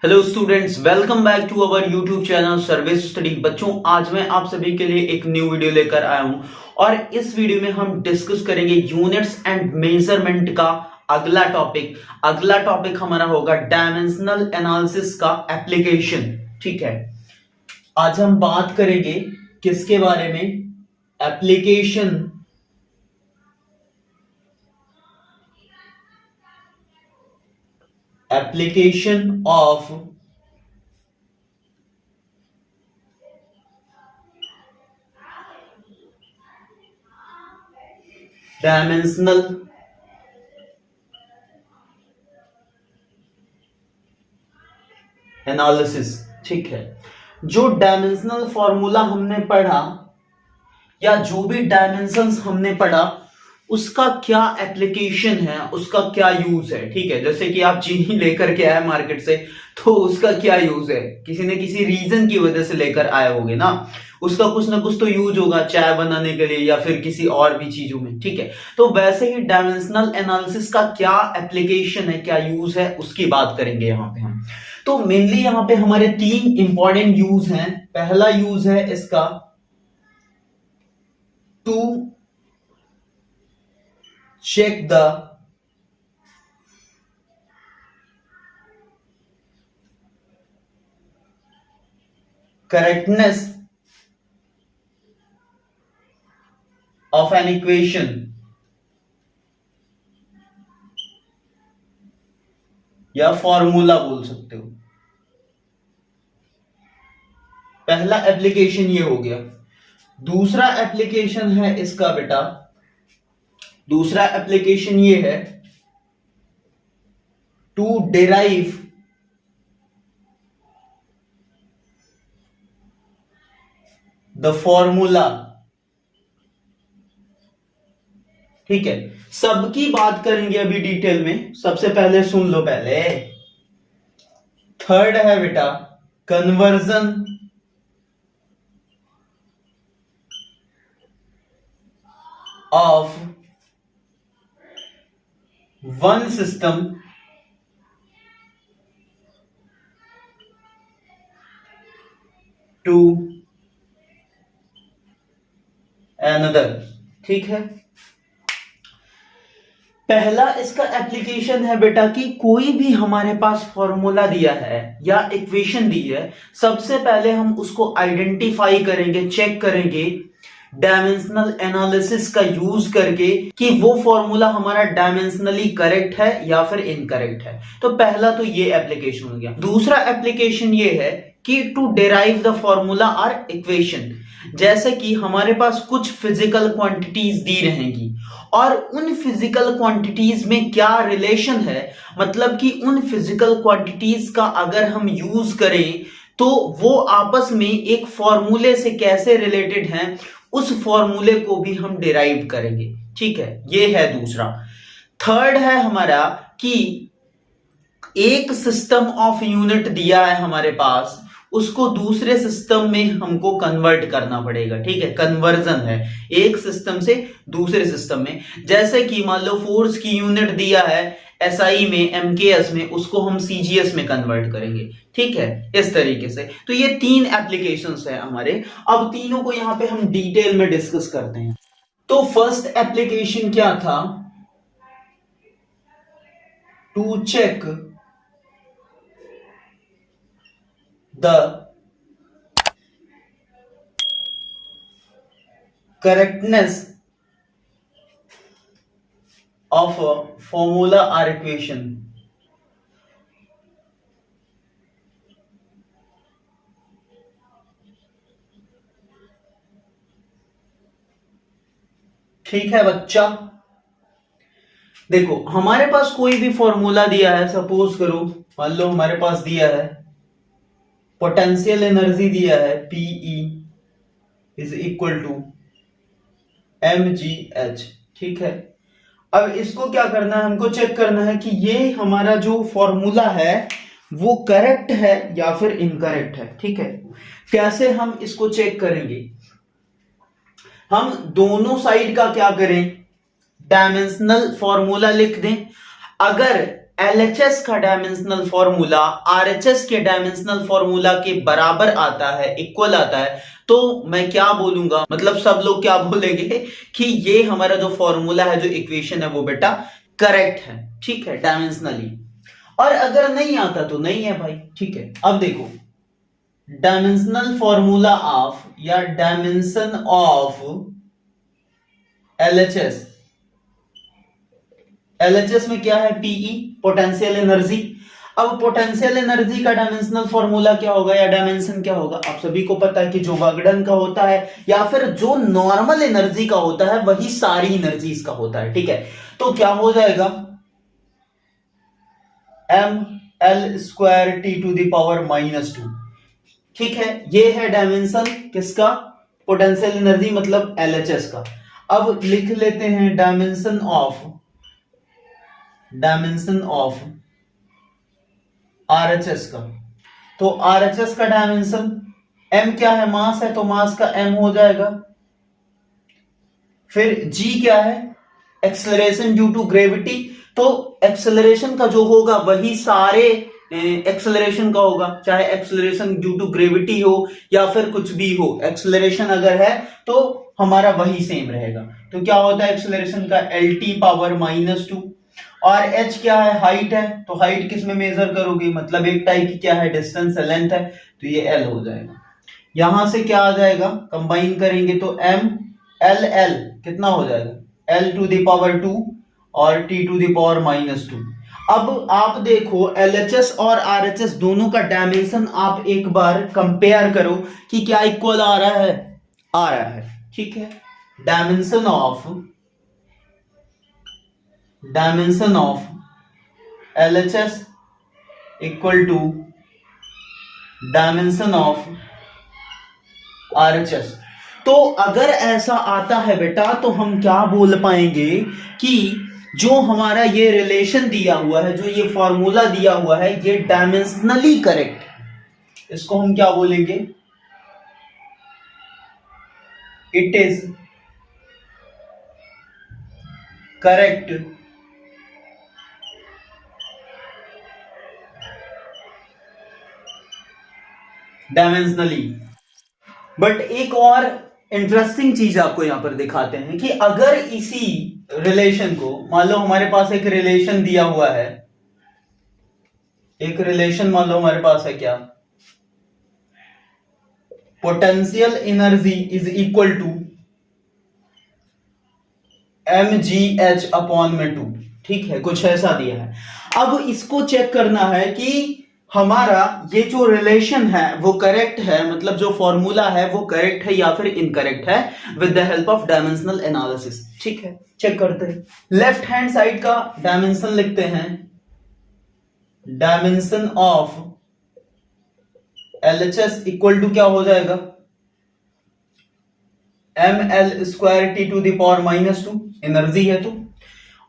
Hello students, welcome back to our YouTube channel service study. बच्चों, आज मैं आप सभी के लिए एक न्यू वीडियो लेकर आया हूं और इस वीडियो में हम डिस्कस करेंगे यूनिट्स एंड मेजरमेंट का अगला टॉपिक हमारा होगा डायमेंशनल एनालिसिस का एप्लीकेशन। ठीक है, आज हम बात करेंगे किसके बारे में? Application of dimensional analysis. ठीक है, जो डायमेंशनल फॉर्मूला हमने पढ़ा या जो भी डायमेंशंस हमने पढ़ा उसका क्या एप्लीकेशन है, उसका क्या यूज है। ठीक है, जैसे कि आप चीनी लेकर के आए मार्केट से, तो उसका क्या यूज है? किसी ने किसी रीजन की वजह से लेकर आए होंगे ना, उसका कुछ ना कुछ तो यूज होगा, चाय बनाने के लिए या फिर किसी और भी चीजों में। ठीक है, तो वैसे ही डायमेंशनल एनालिसिस का क्या एप्लीकेशन है, क्या यूज है, उसकी बात करेंगे यहां पे हम। तो मेनली यहां पे हमारे तीन इंपॉर्टेंट यूज हैं। पहला यूज है इसका to check the correctness of an equation या फॉर्मूला बोल सकते हो। पहला एप्लीकेशन ये हो गया। दूसरा एप्लीकेशन है इसका बेटा, दूसरा एप्लीकेशन ये है टू डिराइव द फॉर्मूला। ठीक है, सबकी बात करेंगे अभी डिटेल में। सबसे पहले सुन लो पहले। थर्ड है बेटा conversion of one system to another. ठीक है, पहला इसका एप्लीकेशन है बेटा कि कोई भी हमारे पास फॉर्मूला दिया है या इक्वेशन दी है, सबसे पहले हम उसको आइडेंटिफाई करेंगे, चेक करेंगे डायमेंशनल एनालिसिस का यूज करके कि वो फॉर्मूला हमारा डायमेंशनली करेक्ट है या फिर इनकरेक्ट है। तो पहला तो ये एप्लीकेशन हो गया। दूसरा एप्लीकेशन ये है कि टू डिराइव द फॉर्मूला और इक्वेशन। जैसे कि हमारे पास कुछ फिजिकल क्वांटिटीज दी रहेंगी और उन फिजिकल क्वांटिटीज में क्या रिलेशन है, मतलब कि उन फिजिकल क्वांटिटीज का अगर हम यूज करें तो वो आपस में एक फॉर्मूले से कैसे रिलेटेड हैं, उस फॉर्मूले को भी हम डिराइव करेंगे। ठीक है, ये है दूसरा। थर्ड है हमारा कि एक सिस्टम ऑफ यूनिट दिया है हमारे पास, उसको दूसरे सिस्टम में हमको कन्वर्ट करना पड़ेगा। ठीक है, कन्वर्जन है एक सिस्टम से दूसरे सिस्टम में। जैसे कि मान लो फोर्स की यूनिट दिया है एसआई में, एमकेएस में, उसको हम सीजीएस में कन्वर्ट करेंगे। ठीक है, इस तरीके से। तो ये तीन एप्लीकेशंस है हमारे। अब तीनों को यहां पे हम डिटेल में डिस्कस करते हैं। तो फर्स्ट एप्लीकेशन क्या था? To check the correctness of a formula or equation। ठीक है बच्चा, देखो हमारे पास कोई भी फॉर्मूला दिया है, सपोज करो मान लो हमारे पास दिया है पोटेंशियल एनर्जी दिया है PE is equal to mgh। ठीक है, अब इसको क्या करना है, हमको चेक करना है कि ये हमारा जो फॉर्मूला है वो करेक्ट है या फिर इनकरेक्ट है। ठीक है, कैसे हम इसको चेक करेंगे? हम दोनों साइड का क्या करें, डायमेंशनल फॉर्मूला लिख दें। अगर LHS का डायमेंशनल फॉर्मूला RHS के डायमेंशनल फॉर्मूला के बराबर आता है, इक्वल आता है, तो मैं क्या बोलूंगा, मतलब सब लोग क्या बोलेंगे कि ये हमारा जो फॉर्मूला है, जो इक्वेशन है, वो बेटा करेक्ट है, ठीक है, डायमेंशनली। और अगर नहीं आता तो नहीं है भाई, ठीक है। अब देखो डायमेंशनल फॉर्मूला ऑफ या डायमेंशन ऑफ LHS, LHS में क्या है, PE, पोटेंशियल एनर्जी। अब पोटेंशियल एनर्जी का डायमेंशनल फॉर्मूला क्या होगा या डायमेंशन क्या होगा, आप सभी को पता है कि जो विघटन का होता है या फिर जो नॉर्मल एनर्जी का होता है वही सारी एनर्जीज का होता है, ठीक है। तो क्या हो जाएगा, ml² T⁻², ठीक है। ये है डायमेंशन किसका, पोटेंशियल एनर्जी मतलब LHS का। अब लिख लेते हैं डायमेंशन ऑफ RHS का। तो RHS का डायमेंशन, m क्या है, मास है, तो मास का m हो जाएगा। फिर g क्या है, एक्सेलरेशन ड्यू टू ग्रेविटी, तो एक्सेलरेशन का जो होगा वही सारे एक्सेलरेशन का होगा, चाहे एक्सेलरेशन ड्यू टू ग्रेविटी हो या फिर कुछ भी हो, एक्सेलरेशन अगर है तो हमारा वही सेम रहेगा। तो क्या होता है एक्सेलरेशन का, LT⁻²। और h क्या है, हाइट है, तो हाइट किस में मेजर करोगे, मतलब एक टाइप की क्या है, डिस्टेंस है, लेंथ है, तो ये l हो जाएगा। यहां से क्या आ जाएगा, कंबाइन करेंगे तो ml कितना हो जाएगा, L⁻² और T⁻²। अब आप देखो LHS और RHS दोनों का डायमेंशन आप एक बार कंपेयर करो कि क्या इक्वल आ रहा है, ठीक है। Dimension of LHS equal to dimension of RHS। तो अगर ऐसा आता है बेटा तो हम क्या बोल पाएंगे कि जो हमारा ये रिलेशन दिया हुआ है, जो ये फॉर्मूला दिया हुआ है, ये डायमेंशनली करेक्ट है। इसको हम क्या बोलेंगे, it is correct dimensionally. But एक और इंटरेस्टिंग चीज आपको यहां पर दिखाते हैं कि अगर इसी रिलेशन को, मान लो हमारे पास एक रिलेशन दिया हुआ है, एक रिलेशन मान लो हमारे पास है क्या, potential energy is equal to mgh/2, ठीक है, कुछ ऐसा दिया है। अब इसको चेक करना है कि हमारा ये जो रिलेशन है वो करेक्ट है, मतलब जो फॉर्मूला है वो करेक्ट है या फिर इनकरेक्ट है, with the help of dimensional analysis, ठीक है। चेक करते हैं, लेफ्ट हैंड साइड का डायमेंशन लिखते हैं, dimension of LHS equal to क्या हो जाएगा, ml² T⁻², एनर्जी है तो।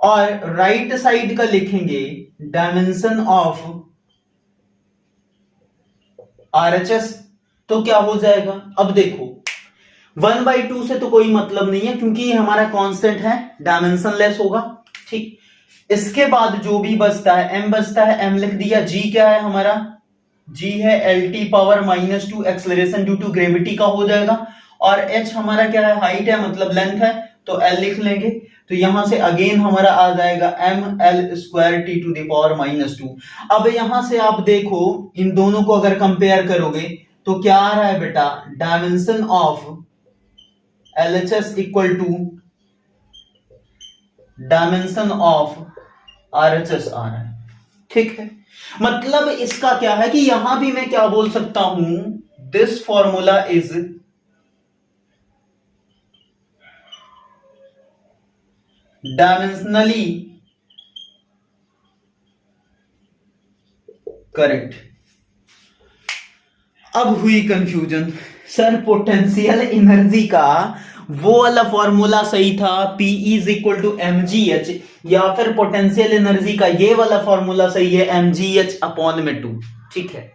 और राइट साइड का लिखेंगे डायमेंशन ऑफ RHS, तो क्या हो जाएगा, अब देखो 1/2 से तो कोई मतलब नहीं है क्योंकि ये हमारा कांस्टेंट है, डायमेंशन लेस होगा, ठीक। इसके बाद जो भी बचता है, m बचता है, m लिख दिया। g क्या है हमारा, g है LT⁻², acceleration due to gravity का हो जाएगा। और h हमारा क्या है, हाइट है, मतलब लेंथ है, तो l लिख लेंगे। तो यहां से अगेन हमारा आ जाएगा ml² T⁻²। अब यहां से आप देखो इन दोनों को अगर कंपेयर करोगे तो क्या आ रहा है बेटा, dimension of LHS equal to dimension of RHS आ रहा है, ठीक है। मतलब इसका क्या है कि यहां भी मैं क्या बोल सकता हूं, this formula is dimensionally correct. अब हुई कंफ्यूजन, सर पोटेंशियल एनर्जी का वो वाला फॉर्मूला सही था, P is equal to mgh, या फिर पोटेंशियल एनर्जी का ये वाला फॉर्मूला सही है, mgh/2, ठीक है।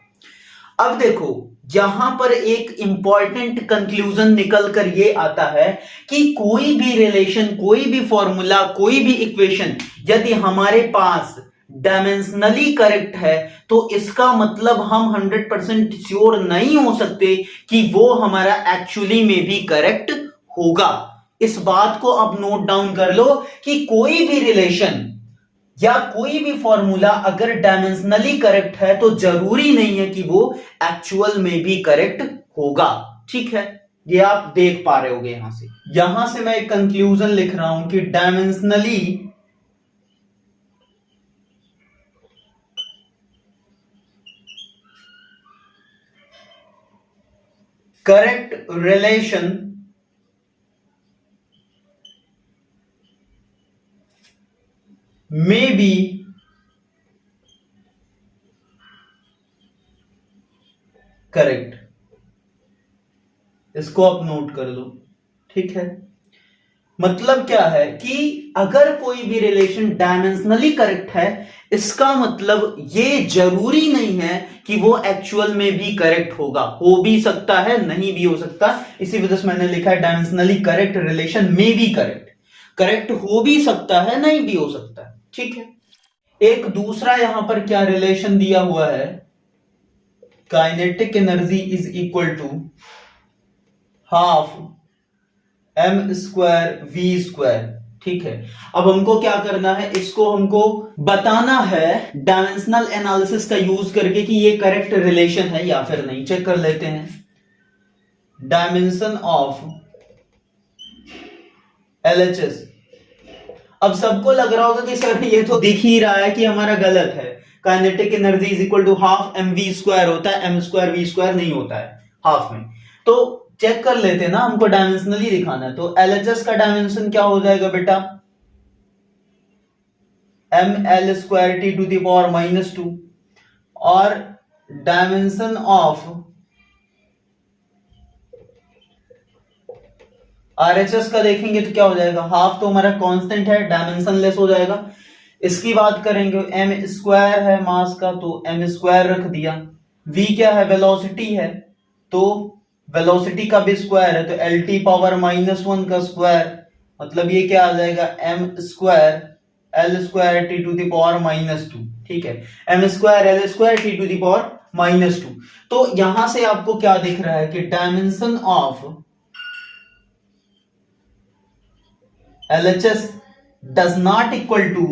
अब देखो यहां पर एक इंपॉर्टेंट कंक्लूजन निकल कर ये आता है कि कोई भी रिलेशन, कोई भी फॉर्मूला, कोई भी इक्वेशन यदि हमारे पास डायमेंशनली करेक्ट है, तो इसका मतलब हम 100% श्योर नहीं हो सकते कि वो हमारा एक्चुअली में भी करेक्ट होगा। इस बात को अब नोट डाउन कर लो कि कोई भी रिलेशन या कोई भी फॉर्मूला अगर डायमेंशनली करेक्ट है तो जरूरी नहीं है कि वो एक्चुअल में भी करेक्ट होगा। ठीक है, ये आप देख पा रहे होगे। यहां से मैं एक कंक्लूजन लिख रहा हूं कि dimensionally correct relation may be correct. इसको आप नोट कर लो। ठीक है, मतलब क्या है कि अगर कोई भी रिलेशन डायमेंशनली करेक्ट है, इसका मतलब ये जरूरी नहीं है कि वो एक्चुअल में भी करेक्ट होगा। हो भी सकता है, नहीं भी हो सकता। इसी वजह से मैंने लिखा है डायमेंशनली करेक्ट रिलेशन में भी करेक्ट। करेक्ट हो भी सकता है, नहीं भी हो सकता है। ठीक है, एक दूसरा यहां पर क्या रिलेशन दिया हुआ है, kinetic energy is equal to half M square V square. ठीक है, अब हमको क्या करना है, इसको हमको बताना है डायमेंशनल एनालिसिस का यूज करके कि ये करेक्ट रिलेशन है या फिर नहीं। चेक कर लेते हैं। Dimension of LHS. अब सबको लग रहा होगा कि सर ये तो दिख ही रहा है कि हमारा गलत है। Kinetic energy is equal to half M V square होता है, एम स्क्वायर वी स्क्वायर नहीं होता है हाफ में। तो चेक कर लेते हैं ना, हमको डायमेंशनली दिखाना है। तो एलएचएस का डायमेंशन क्या हो जाएगा बेटा, M L square T to the power -2। और डायमेंशन ऑफ आरएचएस का देखेंगे तो क्या हो जाएगा, हाफ तो हमारा कांस्टेंट है, डायमेंशन लेस हो जाएगा। इसकी बात करेंगे, एम स्क्वायर है मास का तो एम स्क्वायर रख दिया। वी क्या है, वेलोसिटी है, तो वेलोसिटी का भी स्क्वायर है, तो एल टी पावर -1 का स्क्वायर, मतलब ये क्या आ जाएगा, M square L square T to the power -2। ठीक है, M square L square T to the power -2। तो यहां से आपको क्या दिख रहा है कि dimension of LHS does not equal to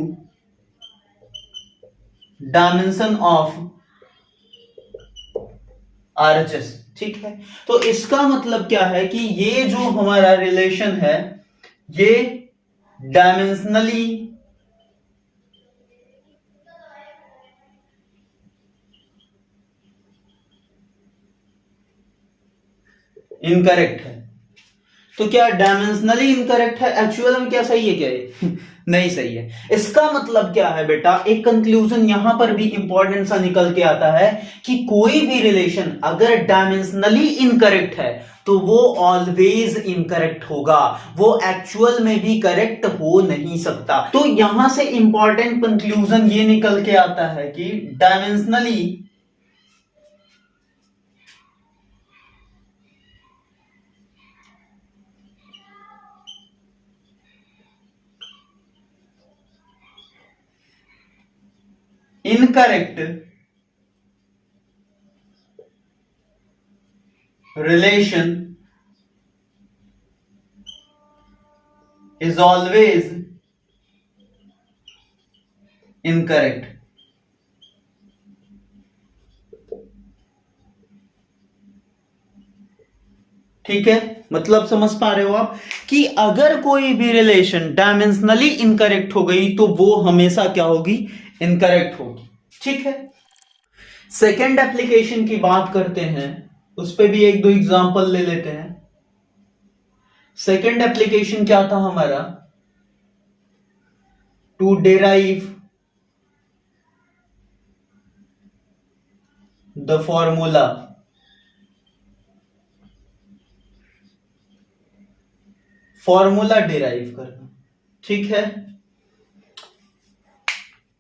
dimension of RHS। ठीक है, तो इसका मतलब क्या है कि ये जो हमारा रिलेशन है ये डायमेंशनली इनकरेक्ट है। तो क्या डायमेंशनली इनकरेक्ट है, एक्चुअल में क्या सही है क्या ये नहीं सही है। इसका मतलब क्या है बेटा, एक कंक्लूजन यहां पर भी इंपॉर्टेंट सा निकल के आता है कि कोई भी रिलेशन अगर डायमेंशनली इनकरेक्ट है तो वो ऑलवेज इनकरेक्ट होगा, वो एक्चुअल में भी करेक्ट हो नहीं सकता। तो यहां से इंपॉर्टेंट कंक्लूजन ये निकल के आता है कि dimensionally incorrect relation is always incorrect। ठीक है, मतलब समझ पा रहे हो आप कि अगर कोई भी रिलेशन डायमेंशनली इनकरेक्ट हो गई तो वो हमेशा क्या होगी, इनकरेक्ट होगी। ठीक है, सेकेंड एप्लीकेशन की बात करते हैं, उस पर भी एक दो एग्जांपल ले लेते हैं। सेकेंड एप्लीकेशन क्या था हमारा, to derive the formula formula derive करना। ठीक है,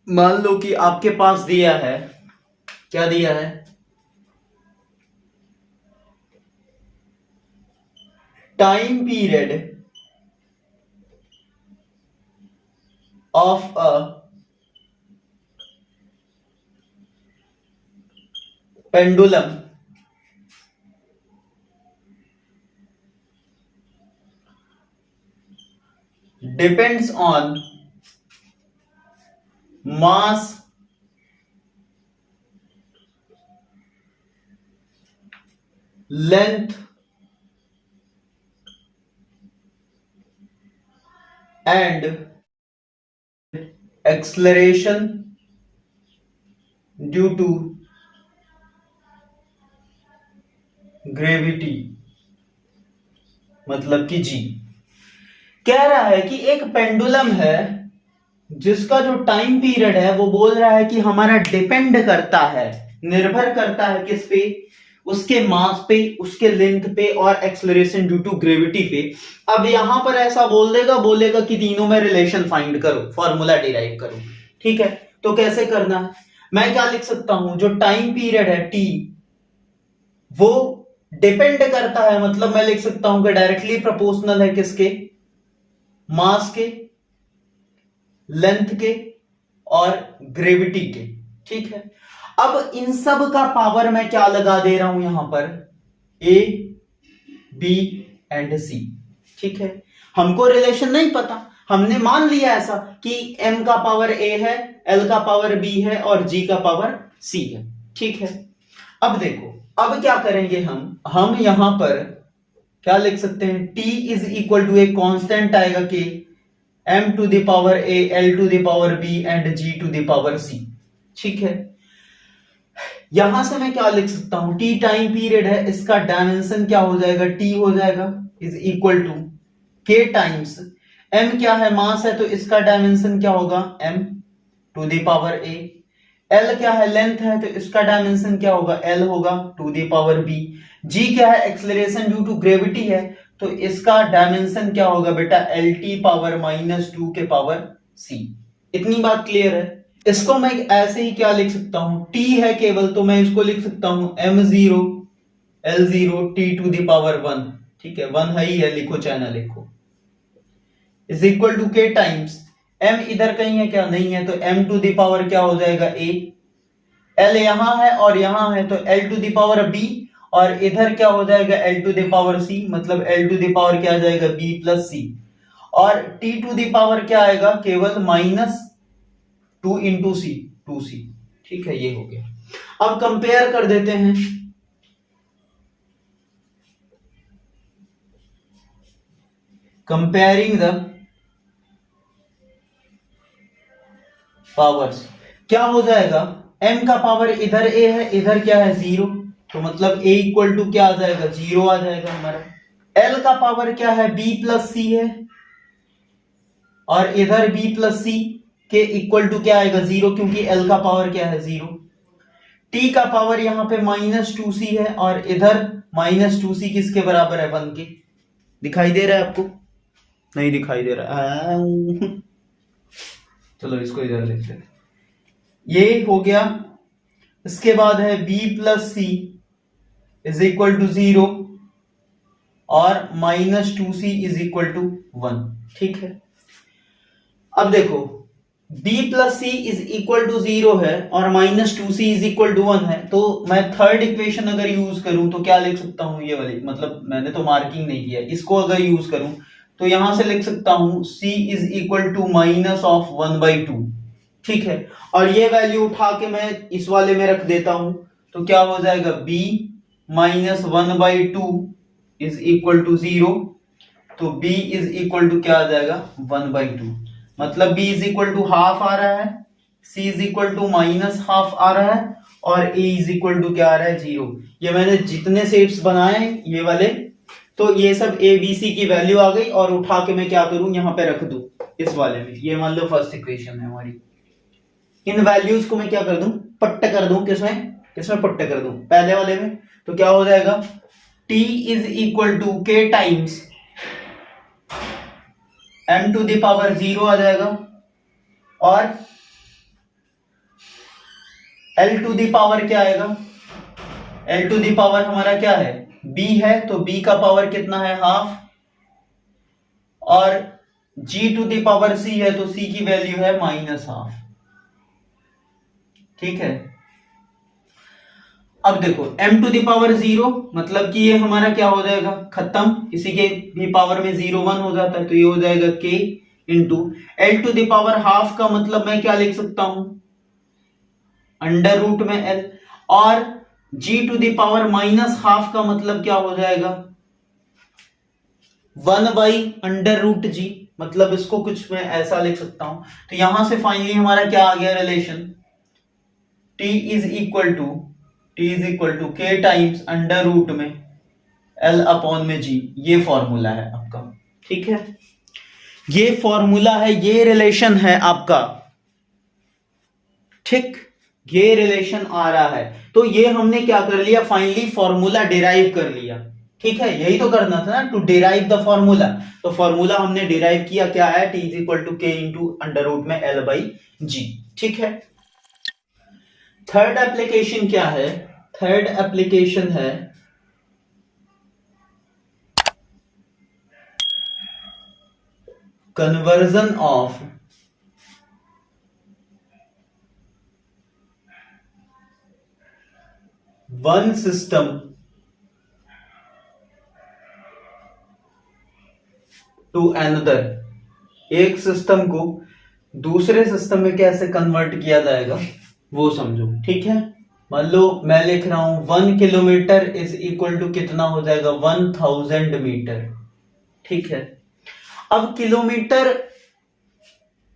मान लो कि आपके पास दिया है, क्या दिया है, time period of a pendulum depends on mass length and acceleration due to gravity, मतलब कि जी कह रहा है कि एक पेंडुलम है जिसका जो टाइम पीरियड है वो बोल रहा है कि हमारा डिपेंड करता है, निर्भर करता है किस पे, उसके मास पे, उसके लेंथ पे और एक्सेलरेशन ड्यू टू ग्रेविटी पे। अब यहां पर ऐसा बोलेगा कि तीनों में रिलेशन फाइंड करो, फॉर्मूला डिराइव करो। ठीक है, तो कैसे करना है, मैं क्या लिख सकता हूं, जो टाइम पीरियड है टी वो डिपेंड करता है, मतलब मैं लिख सकता हूं कि डायरेक्टली प्रोपोर्शनल है किसके, मास के, लेंथ के और ग्रेविटी के। ठीक है, अब इन सब का पावर मैं क्या लगा दे रहा हूं यहां पर, ए बी एंड सी। ठीक है, हमको रिलेशन नहीं पता, हमने मान लिया ऐसा कि m का पावर a है, l का पावर b है और g का पावर c है। ठीक है, अब देखो, अब क्या करेंगे हम यहां पर क्या लिख सकते हैं, t is equal to a constant आएगा कि m to the power a, l to the power b and g to the power c। ठीक है, यहां से मैं क्या लिख सकता हूं, t टाइम पीरियड है, इसका डायमेंशन क्या हो जाएगा, t हो जाएगा is equal to k times m क्या है, मास है, तो इसका डायमेंशन क्या होगा, m to the power a। l क्या है, लेंथ है, तो इसका डायमेंशन क्या होगा, l होगा to the power b। g क्या है, एक्सेलरेशन ड्यू टू ग्रेविटी है, तो इसका डायमेंशन क्या होगा बेटा, lt पावर -2 के पावर c। इतनी बात क्लियर है। इसको मैं ऐसे ही क्या लिख सकता हूं, t है केवल, तो मैं इसको लिख सकता हूं m0 l0 t to the power 1। ठीक है, 1 है ही है, लिखो चाहे ना लिखो, is equal to k times m इधर कहीं है क्या, नहीं है, तो m टू द पावर क्या हो जाएगा a, l यहां है और यहां है, तो l to the power b, और इधर क्या हो जाएगा l to the power c, मतलब l टू द पावर क्या आ जाएगा b प्लस c, और t टू द पावर क्या आएगा, केवल -2 इंटू सी, 2c। ठीक है, ये हो गया। अब कंपेयर कर देते हैं, कंपेयरिंग द पावर्स, क्या हो जाएगा, m का पावर इधर a है, इधर क्या है 0, तो मतलब a इक्वल टू क्या आ जाएगा, 0 आ जाएगा हमारा। l का पावर क्या है, b प्लस सी है, और इधर b प्लस सी के इक्वल टू क्या आएगा, 0, क्योंकि l का पावर क्या है 0। t का पावर यहां पे -2c है, और इधर -2c किसके बराबर है, 1 के। दिखाई दे रहा है आपको, नहीं दिखाई दे रहा है, चलो इसको इधर लिख लेते, ये हो गया। इसके बाद है b plus C is equal to 0 और -2c इज इक्वल टू 1। ठीक है, अब देखो b plus C is equal to 0 है और -2c इज इक्वल टू 1 है, तो मैं थर्ड इक्वेशन अगर यूज करूं तो क्या लिख सकता हूं, ये वाली, मतलब मैंने तो मार्किंग नहीं किया, इसको अगर यूज करूं तो यहां से लिख सकता हूं c इज इक्वल टू -1/2। ठीक है, और ये वैल्यू उठा के मैं इस वाले में रख देता हूं, तो क्या हो जाएगा, b -1/2 इज इक्वल टू 0, तो b इज इक्वल टू क्या आ जाएगा, 1/2, मतलब b is equal to half आ रहा है, c is equal to -half आ रहा है, और a इज इक्वल टू क्या आ रहा है, 0। ये मैंने जितने शेप्स बनाए ये वाले, तो ये सब a b c की वैल्यू आ गई, और उठा के मैं क्या करूं, यहां पे रख दूं इस वाले में, ये मान लो फर्स्ट इक्वेशन है हमारी। इन वैल्यूज को मैं क्या कर दूं, पट्ट कर दूं, किसमें पट्ट कर दूं, पहले वाले में, तो क्या हो जाएगा, t is equal to k times m to the power 0 आ जाएगा, और l टू द पावर क्या आएगा, l टू द पावर हमारा क्या है, b है, तो b का पावर कितना है, हाफ, और g to the power c है, तो c की वैल्यू है -हाफ। ठीक है, अब देखो m टू द पावर 0 मतलब कि ये हमारा क्या हो जाएगा, खत्म, किसी के भी पावर में 0 1 हो जाता है, तो ये हो जाएगा k into l to the power half का मतलब मैं क्या लिख सकता हूं, अंडर रूट में l, और g to the power minus half का मतलब क्या हो जाएगा, 1 बाई अंडर रूट जी, मतलब इसको कुछ मैं ऐसा लिख सकता हूं। तो यहां से फाइनली हमारा क्या आ गया relation, t is equal to k times under root में l अपॉन में g, ये फॉर्मूला है आपका। ठीक है, ये फॉर्मूला है, ये रिलेशन है आपका। ठीक, ये रिलेशन आ रहा है, तो ये हमने क्या कर लिया, फाइनली फॉर्मूला डिराइव कर लिया। ठीक है, यही तो करना था ना, टू डिराइव द फॉर्मूला। तो फॉर्मूला हमने डिराइव किया, क्या है, t is equal to k into under root में l बाई जी। ठीक है, थर्ड एप्लीकेशन क्या है, थर्ड एप्लीकेशन है conversion of one system to another. एक सिस्टम को दूसरे सिस्टम में कैसे कन्वर्ट किया जाएगा वो समझो। ठीक है, मान लो मैं लिख रहा हूं 1 किलोमीटर इज इक्वल टू कितना हो जाएगा, 1000 मीटर। ठीक है, अब किलोमीटर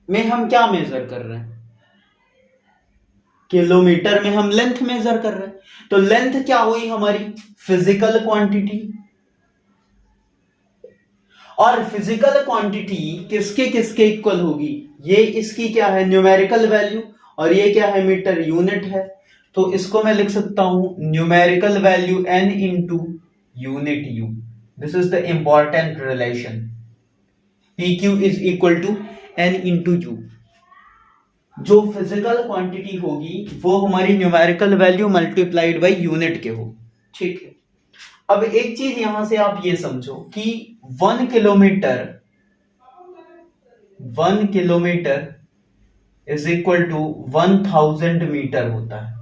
में हम क्या मेजर कर रहे हैं, किलोमीटर में हम लेंथ मेजर कर रहे हैं, तो लेंथ क्या हुई हमारी, फिजिकल क्वांटिटी, और फिजिकल क्वांटिटी किसके किसके इक्वल होगी, ये इसकी क्या है, न्यूमेरिकल वैल्यू, और ये क्या है, मीटर यूनिट है। तो इसको मैं लिख सकता हूं numerical value n into unit u। This is the important relation, pq is equal to n into u। जो फिजिकल क्वांटिटी होगी वो हमारी numerical value multiplied by unit के हो। ठीक है, अब एक चीज यहां से आप ये समझो कि 1 kilometre is equal to 1000 metre होता है।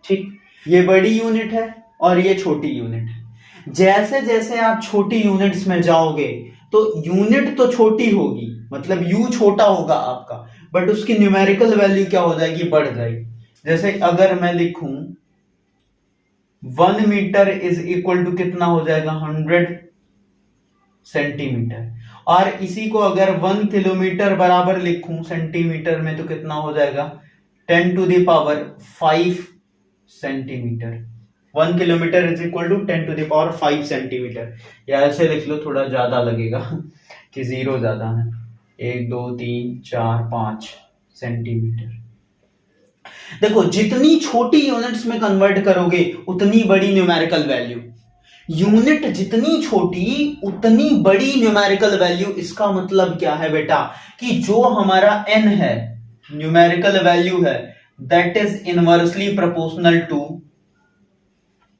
ठीक, ये बड़ी यूनिट है और ये छोटी यूनिट है। जैसे जैसे आप छोटी यूनिट्स में जाओगे तो यूनिट तो छोटी होगी, मतलब यू छोटा होगा आपका, बट उसकी न्यूमेरिकल वैल्यू क्या हो जाएगी, बढ़ जाएगी। जैसे अगर मैं लिखूं 1 मीटर इज इक्वल टू कितना हो जाएगा, 100 सेंटीमीटर, और इसी को अगर 1 किलोमीटर बराबर लिखूं सेंटीमीटर में तो कितना हो जाएगा, 10 to the power 5 centimetre. 1 kilometre is equal to 10 to the power 5 centimetre, या ऐसे लिख लो, थोड़ा ज्यादा लगेगा कि जीरो ज्यादा है, 1 2 3 4 5 सेंटीमीटर। देखो, जितनी छोटी यूनिट्स में कन्वर्ट करोगे उतनी बड़ी न्यूमेरिकल वैल्यू, यूनिट जितनी छोटी उतनी बड़ी न्यूमेरिकल वैल्यू। इसका मतलब क्या है बेटा, कि जो हमारा n है, न्यूमेरिकल वैल्यू है, that is inversely proportional to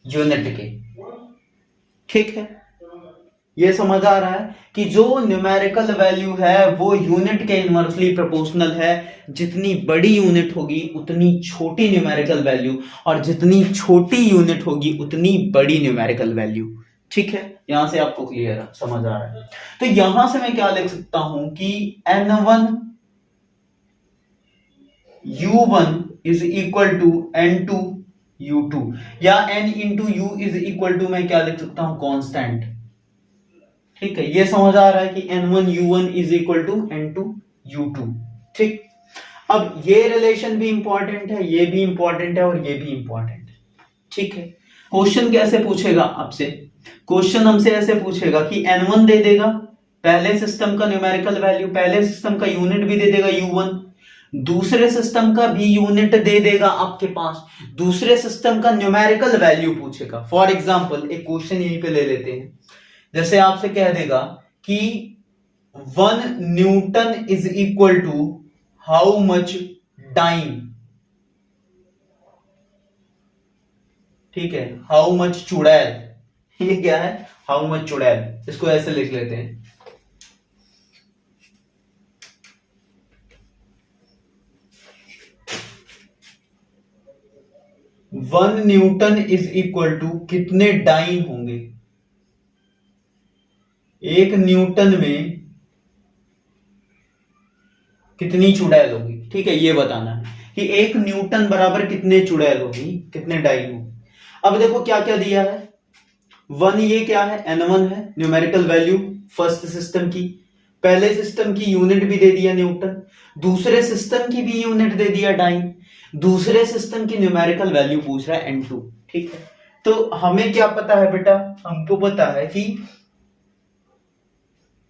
unit के। ठीक है, ये समझ आ रहा है कि जो न्यूमेरिकल वैल्यू है वो यूनिट के इनवर्सली प्रोपोर्शनल है। जितनी बड़ी यूनिट होगी उतनी छोटी न्यूमेरिकल वैल्यू, और जितनी छोटी यूनिट होगी उतनी बड़ी न्यूमेरिकल वैल्यू। ठीक है, यहां से आपको क्लियर है, समझ आ रहा है। तो यहां से मैं क्या लिख सकता हूं कि n1 u1 is equal to n2 u2, या n into u is equal to मैं क्या लिख सकता हूं, कांस्टेंट। ठीक है, ये समझ आ रहा है कि n1 u1 is equal to n2 u2। ठीक, अब ये रिलेशन भी इंपॉर्टेंट है, ये भी इंपॉर्टेंट है, और ये भी इंपॉर्टेंट है। ठीक है, क्वेश्चन कैसे पूछेगा आपसे, क्वेश्चन हमसे ऐसे पूछेगा कि n1 दे देगा, पहले सिस्टम का न्यूमेरिकल वैल्यू, पहले सिस्टम का यूनिट भी दे देगा u1, दूसरे सिस्टम का भी यूनिट दे देगा आपके पास, दूसरे सिस्टम का न्यूमेरिकल वैल्यू पूछेगा। फॉर एग्जांपल एक क्वेश्चन यहीं पे ले लेते हैं, जैसे आपसे कह देगा कि 1 newton is equal to how much time. ठीक है, हाउ मच चुड़ैल, ये क्या है, हाउ मच चुड़ैल, इसको ऐसे लिख लेते हैं। 1 1 न्यूटन इज इक्वल टू कितने डाइन होंगे, 1 न्यूटन में कितनी चुड़ैल होगी। ठीक है, ये बताना है कि 1 न्यूटन बराबर कितने चुड़ैल होगी, कितने डाइन होगी। अब देखो क्या क्या दिया है। 1 ये क्या है, N1 है, न्यूमेरिकल वैल्यू फर्स्ट सिस्टम की। पहले सिस्टम की यूनिट भी दे दिया न्यूटन, दूसरे सिस्टम की भी यूनिट दे दिया डाइन, दूसरे सिस्टम की न्यूमेरिकल वैल्यू पूछ रहा है N2। ठीक है, तो हमें क्या पता है बेटा, हमको पता है कि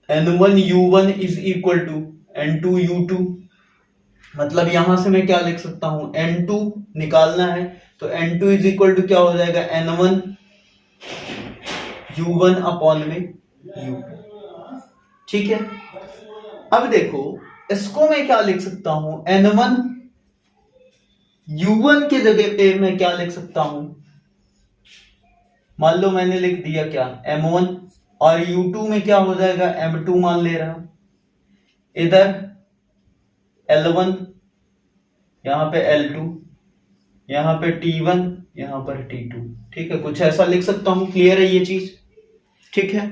N1 U1 is equal to N2 U2। मतलब यहां से मैं क्या लिख सकता हूं, N2 निकालना है तो N2 इज इक्वल टू क्या हो जाएगा, N1 U1 अपॉन में U2। ठीक है, अब देखो इसको मैं क्या लिख सकता हूं, N1 U1 की जगह पे मैं क्या लिख सकता हूं, मान लो मैंने लिख दिया क्या M1, और U2 में क्या हो जाएगा M2 मान ले रहा, इधर L1, यहां पे L2, यहां पे T1, यहां पर T2। ठीक है, कुछ ऐसा लिख सकता हूं। क्लियर है ये चीज। ठीक है,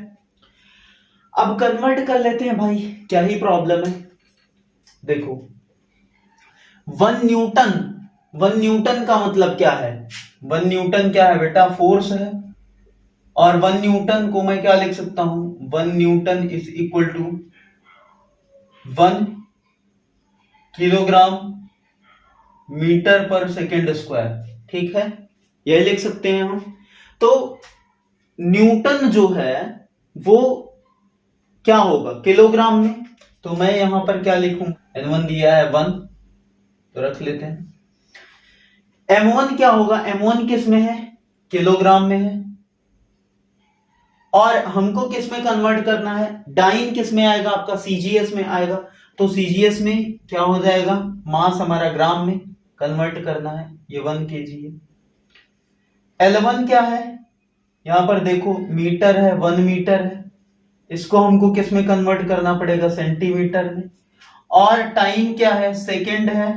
अब कन्वर्ट कर लेते हैं भाई, क्या ही प्रॉब्लम है। देखो 1 न्यूटन का मतलब क्या है, 1 न्यूटन क्या है बेटा, फोर्स है। और 1 न्यूटन को मैं क्या लिख सकता हूं, 1 newton is equal to 1 kilogram metre per second square. ठीक है, यही लिख सकते हैं हम। तो न्यूटन जो है वो क्या होगा किलोग्राम में, तो मैं यहां पर क्या लिखूं, N1 दिया है 1 तो रख लेते हैं। M1 क्या होगा, M1 किस में है, किलोग्राम में है। और हमको किस में कन्वर्ट करना है, डाइन किस में आएगा आपका, सीजीएस में आएगा। तो सीजीएस में क्या हो जाएगा, मास हमारा ग्राम में कन्वर्ट करना है, ये 1 kg है। L1 क्या है, यहां पर देखो मीटर है, 1 मीटर है, इसको हमको किस में कन्वर्ट करना पड़ेगा, सेंटीमीटर में। और टाइम क्या है, सेकंड है,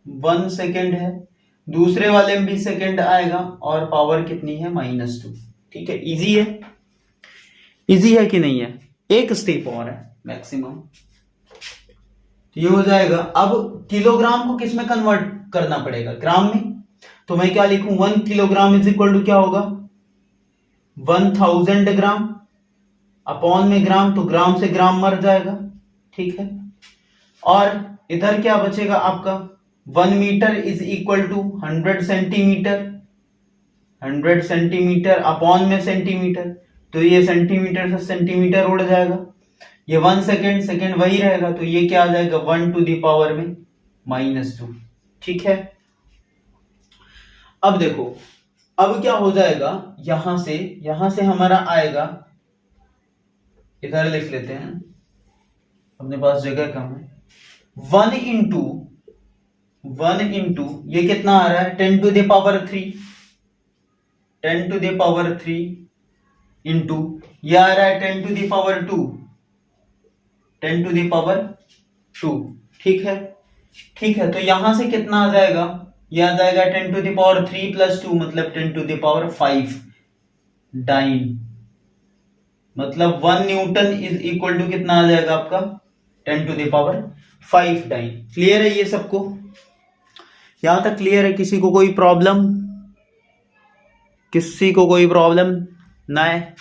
1 सेकंड है, दूसरे वाले में भी सेकंड आएगा, और पावर कितनी है, -2। ठीक है, इजी है, इजी है कि नहीं है, एक स्टेप और है मैक्सिमम। ये हो जाएगा। अब किलोग्राम को किस में कन्वर्ट करना पड़ेगा, ग्राम में। तो मैं क्या लिखूं, 1 किलोग्राम इज इक्वल टू क्या होगा, 1000 ग्राम अपॉन में ग्राम, तो ग्राम से ग्राम मर जाएगा। ठीक है, और इधर क्या बचेगा आपका, 1 metre is equal to 100 centimetre, 100 centimetre upon में सेंटीमीटर, तो ये सेंटीमीटर से सेंटीमीटर उड़ जाएगा। ये 1 सेकेंड, सेकेंड वही रहेगा, तो ये क्या आ जाएगा, 1 टू द पावर में -2। ठीक है, अब देखो अब क्या हो जाएगा, यहां से हमारा आएगा, इधर लिख लेते हैं, अपने पास जगह कम है। 1 इंटू ये कितना आ रहा है, 10 to the power 3, 10 to the power 3 into ये आ रहा है 10 to the power 2, 10 to the power 2। ठीक है, ठीक है, तो यहां से कितना आ जाएगा, ये आ जाएगा 10 टू द पावर 3 प्लस 2, मतलब 10 टू द पावर 5 डाइन। मतलब 1 न्यूटन इज इक्वल टू कितना आ जाएगा आपका, 10 to the power 5 dyne. Clear है ये सबको, यहां तक क्लियर है, किसी को कोई प्रॉब्लम, किसी को कोई प्रॉब्लम ना है।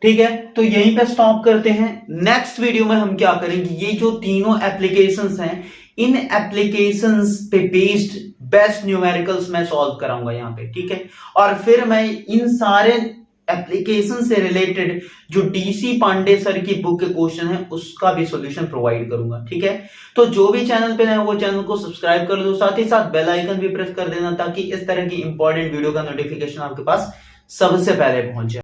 ठीक है, तो यहीं पे स्टॉप करते हैं। नेक्स्ट वीडियो में हम क्या करेंगे, ये जो तीनों एप्लीकेशंस हैं, इन एप्लीकेशंस पे बेस्ड बेस्ट न्यूमेरिकल्स मैं सॉल्व कराऊंगा यहाँ पे। ठीक है, और फिर मैं इन सारे एप्लीकेशन से रिलेटेड जो डीसी पांडे सर की बुक के क्वेश्चन है उसका भी सॉल्यूशन प्रोवाइड करूंगा। ठीक है, तो जो भी चैनल पे है वो चैनल को सब्सक्राइब कर दो, साथ ही साथ बेल आइकन भी प्रेस कर देना, ताकि इस तरह की इंपॉर्टेंट वीडियो का नोटिफिकेशन आपके पास सबसे पहले पहुंच जाए।